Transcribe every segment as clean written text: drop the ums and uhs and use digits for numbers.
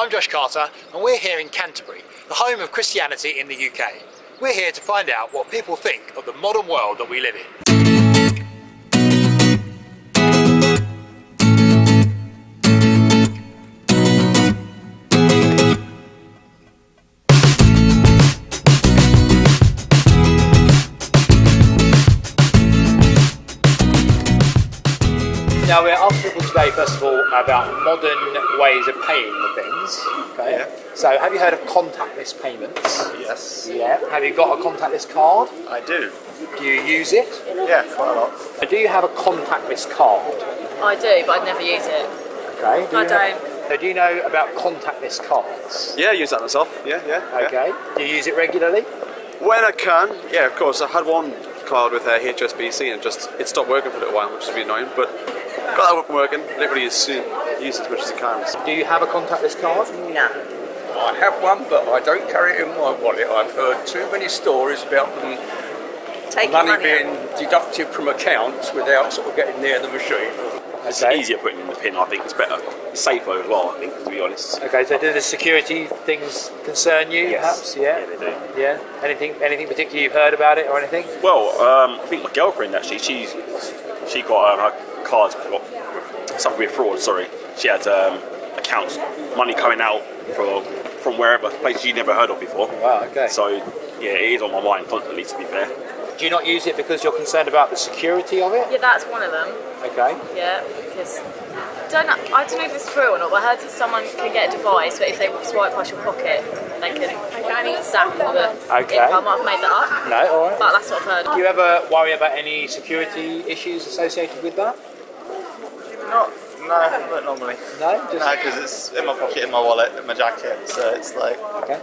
I'm Josh Carter and we're here in Canterbury, the home of Christianity in the UK. We're here to find out what people think of the modern world that we live in. Now we're asking people today, first of all, about modern ways of paying for things. Okay. Yeah. So, have you heard of contactless payments? Yes. Yeah. Have you got a contactless card? I do. Do you use it? Yeah, quite a lot. Do you have a contactless card? I do, but I never use it. Okay. I don't. So, do you know about contactless cards? Yeah, I use that myself. Yeah. Okay. Do you use it regularly? When I can, yeah, of course. I had one card with HSBC and it stopped working for a little while, which is really annoying. But got that up and working. Everybody use it as much as they can. Do you have a contactless card? No. I have one, but I don't carry it in my wallet. I've heard too many stories about them Taking money money being out. deducted from accounts without sort of getting near the machine. It's Okay. easier putting in the pin, I think it's better. It's safer as well, I think, to be honest. Okay. So, do the security things concern you? Yes. Perhaps. Yeah. Yeah, they do. Yeah. Anything particular you've heard about it or anything? Well, I think my girlfriend actually, she got her cards, something with fraud, sorry. She had accounts, money coming out from wherever, places you never heard of before. Wow. Okay. So, yeah, it is on my mind constantly, to be fair. Do you not use it because you're concerned about the security of it? Yeah, that's one of them. Okay. Yeah, because I don't know if it's true or not, but I heard that someone can get a device, but if they swipe past your pocket, they can zap all the Okay. info. I might have made that up, No. All right. but that's what I've Do heard. you ever worry about any security issues associated with that? Not normally. No. Just No, because it's in my pocket, in my wallet, in my jacket, so it's like, okay.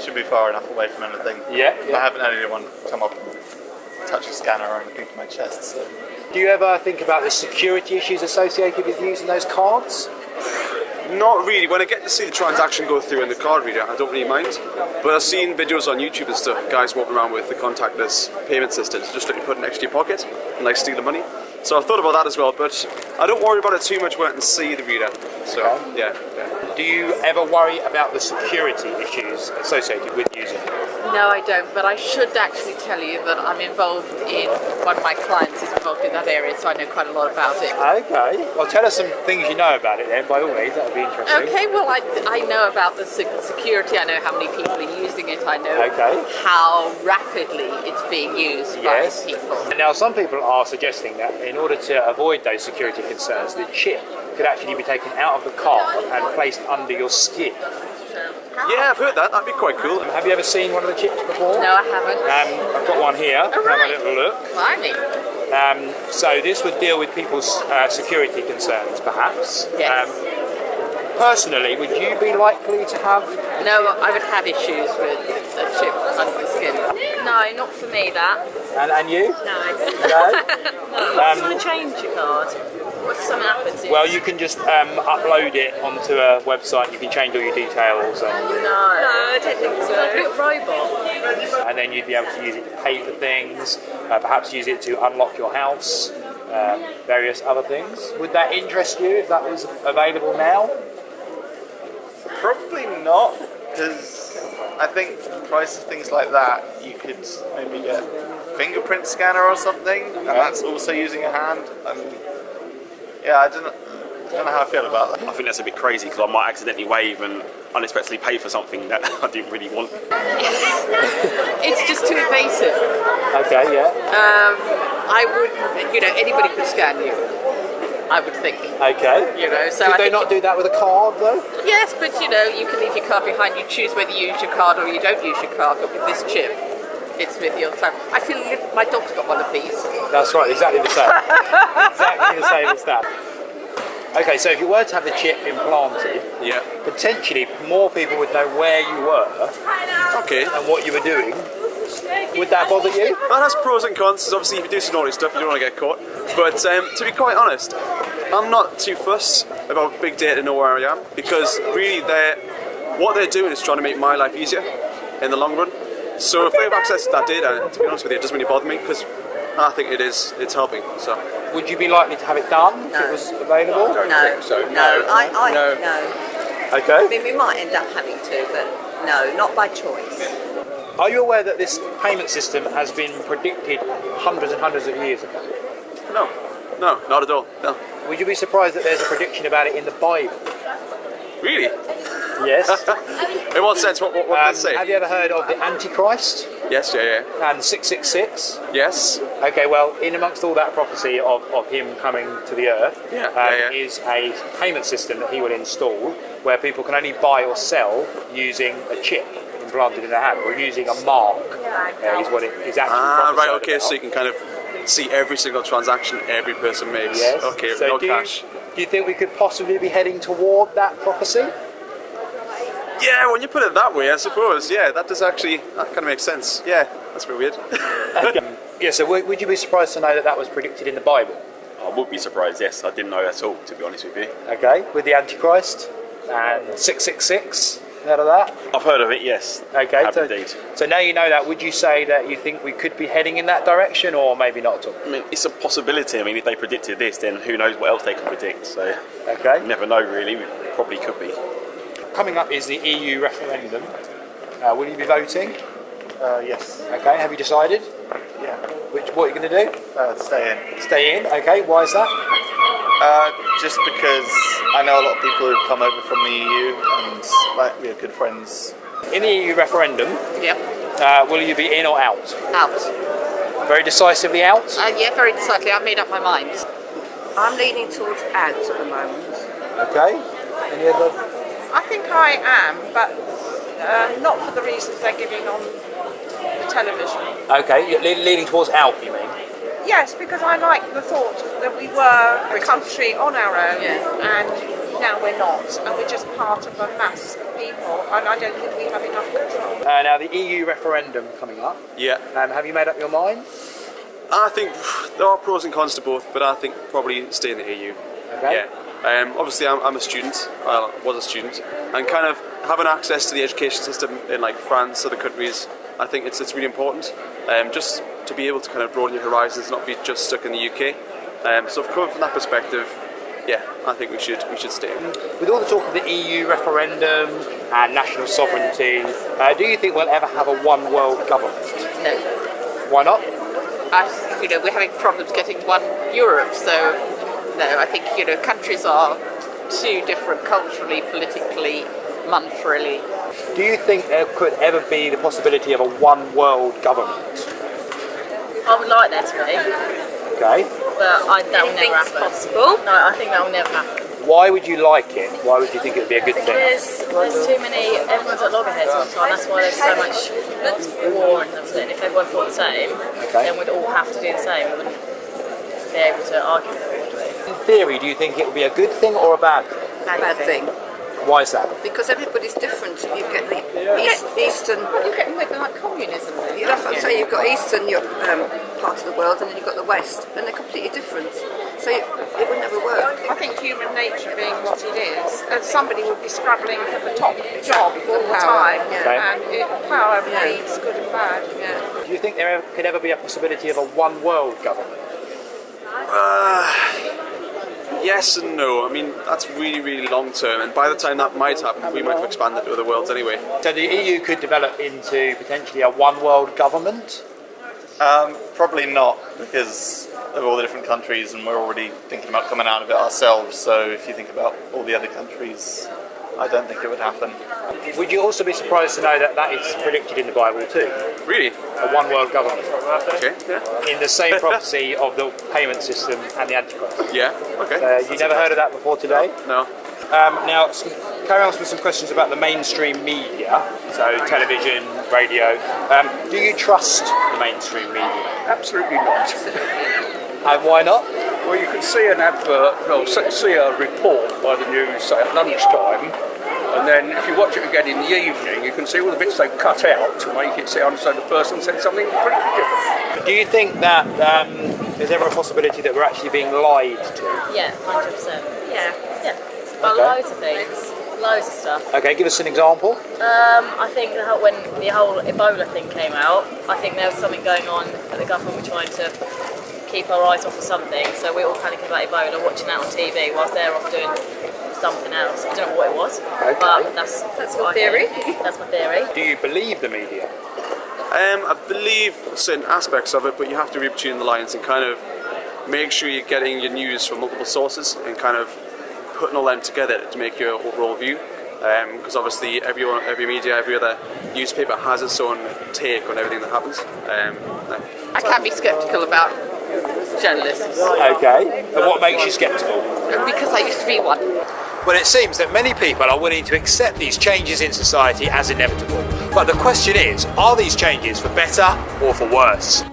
should be far enough away from anything. Yeah. I haven't had anyone come up and touch a scanner or anything to my chest, so. Do you ever think about the security issues associated with using those cards? Not really. When I get to see the transaction go through in the card reader, I don't really mind. But I've seen videos on YouTube and stuff, guys walking around with the contactless payment systems, just put it next to your pocket and like steal the money. So I've thought about that as well, but I don't worry about it too much when I can see the reader. So yeah. Do you ever worry about the security issues associated with using it? No, I don't, but I should actually tell you that I'm involved in, one of my clients is involved in that area, so I know quite a lot about it. Okay. Well, tell us some things you know about it then, by all means, that would be interesting. Okay, well, I know about the security, I know how many people are using it, I know Okay. how rapidly it's being used Yes. by people. And now some people are suggesting that in order to avoid those security concerns, the chip could actually be taken out of the card and placed under your skin. Yeah, I've heard that. That'd be quite cool. Have you ever seen one of the chips before? No, I haven't. I've got one here. Have right. a little look. Blimey. So this would deal with people's security concerns, perhaps. Yes. Personally, would you be likely to have? No, I would have issues with a chip under the skin. No, not for me, that. And you? No. No. Just want to change your card. What if something happens? Well, you can just upload it onto a website. You can change all your details, No, I don't think so. Like a little robot. and then you'd be able to use it to pay for things. Perhaps use it to unlock your house. Various other things. Would that interest you if that was available now? Probably not, because I think the price of things like that, you could maybe get a fingerprint scanner or something, and that's also using a hand. Yeah, I don't know how I feel about that. I think that's a bit crazy because I might accidentally wave and unexpectedly pay for something that I didn't really want. It's just too invasive. Okay, yeah. I would, anybody could scan you, I would think. Okay. So Could I they think not do that with a card though? Yes, but you can leave your card behind. You choose whether you use your card or you don't use your card. But with this chip, it's with you all the time. I feel my dog's got one of these. That's right, exactly the same. Exactly the same as that. Okay, so if you were to have the chip implanted, Yeah. potentially more people would know where you were Okay. and what you were doing. Would that bother you? That has pros and cons. Obviously, if you do some naughty stuff, you don't want to get caught. But to be quite honest, I'm not too fussed about big data to know where I am, because really what they're doing is trying to make my life easier in the long run. So if they have access to that data, to be honest with you, it doesn't really bother me, because I think it's helping. So Would you be likely to have it done if it was available? I don't think so. No. Okay. I mean, we might end up having to, but no, not by choice. Are you aware that this payment system has been predicted hundreds and hundreds of years ago? No, not at all. No. Would you be surprised that there's a prediction about it in the Bible? Really? Yes. In what sense? What does it say? Have you ever heard of the Antichrist Yes, yeah. and 666? Yes. Okay, well, in amongst all that prophecy of him coming to the earth, is a payment system that he will install where people can only buy or sell using a chip implanted in their hand, or using a mark, is what it is actually prophesied Right, okay, about. so you can kind of see every single transaction every person makes. Yes. Okay, So no do cash. you think we could possibly be heading toward that prophecy? Yeah, when you put it that way, I suppose. Yeah, that kind of makes sense. Yeah, that's a bit weird. Yeah, so would you be surprised to know that that was predicted in the Bible? I would be surprised, yes. I didn't know at all, to be honest with you. Okay, with the Antichrist and 666, heard of that? I've heard of it, yes. Okay, I have indeed. so now you know that, would you say that you think we could be heading in that direction, or maybe not at all? I mean, it's a possibility. I mean, if they predicted this, then who knows what else they can predict. So, Okay. you never know, really. We probably could be. Coming up is the EU referendum. Will you be voting? Yes. Okay, have you decided? Yeah. What are you going to do? Stay in. Stay in, okay, why is that? Just because I know a lot of people who've come over from the EU and like we are good friends. In the EU referendum, Yep. will you be in or out? Out. Very decisively out? Yeah, very decidedly. I've made up my mind. I'm leaning towards out at the moment. Okay. Any other? I think I am, but not for the reasons they're giving on the television. Okay, you're leaning towards out, you mean? Yes, because I like the thought that we were a country on our own, and now we're not, and we're just part of a mass of people, and I don't think we have enough control. Now the EU referendum coming up. Yeah. Have you made up your mind? I think there are pros and cons to both, but I think probably stay in the EU. Okay. Yeah. Obviously, I'm a student. I was a student, and kind of having access to the education system in like France, other countries, I think it's really important. Just to be able to kind of broaden your horizons, not be just stuck in the UK. So coming from that perspective, yeah, I think we should stay. With all the talk of the EU referendum and national sovereignty, do you think we'll ever have a one world government? No. Why not? We're having problems getting one Europe, so no, I think, countries are too different culturally, politically, monetarily. Do you think there could ever be the possibility of a one world government? I would like there to be, Okay. but that will never happen. Possible. No, I think that will never happen. Why would you like it? Why would you think it would be a good thing? There's too many, everyone's at loggerheads all the time, that's why there's so much war and everything. If everyone thought the same, then we'd all have to do the same. We wouldn't be able to argue for it, would we? In theory, do you think it would be a good thing or a bad thing? Bad thing. Why is that? Because everybody's different. You get the eastern. You're getting with like communism. That's what I'm saying. You've got eastern part of the world, and then you've got the west, and they're completely different. So it would never work. I think human nature being what it is, and somebody would be scrabbling for the top job all the Power, time, yeah. and power breeds good and bad. Yeah. Do you think there could ever be a possibility of a one world government? Yes and no. I mean, that's really, really long term, and by the time that might happen, we might have expanded to other worlds anyway. So the EU could develop into potentially a one world government? Probably not, because of all the different countries, and we're already thinking about coming out of it ourselves. So if you think about all the other countries, I don't think it would happen. Would you also be surprised to know that that is predicted in the Bible too? Really? A one world government. Okay. Yeah. In the same prophecy of the payment system and the Antichrist. Yeah. Okay. You never heard of that before today? No. Now, carry on with some questions about the mainstream media, so television, radio. Do you trust the mainstream media? Absolutely not. And why not? Well, you can see an advert, see a report by the news, say at lunchtime, and then if you watch it again in the evening, you can see all the bits they've cut out to make it sound so the person said something completely different. Do you think that there's ever a possibility that we're actually being lied to? Yeah, 100%. Yeah. Yeah. But loads of things, loads of stuff. Okay, give us an example. I think when the whole Ebola thing came out, I think there was something going on that the government were trying to keep our eyes off of something, so we're all panicking about Ebola, watching that on TV whilst they're off doing something else. I don't know what it was, Okay. but that's your theory. That's my theory. Do you believe the media? I believe certain aspects of it, but you have to read between the lines and kind of make sure you're getting your news from multiple sources and kind of putting all them together to make your overall view. Because obviously every media, every other newspaper has its own take on everything that happens. I can be sceptical about journalists Okay. And what makes you sceptical? because I used to be one. Well, it seems that many people are willing to accept these changes in society as inevitable. But the question is, are these changes for better or for worse?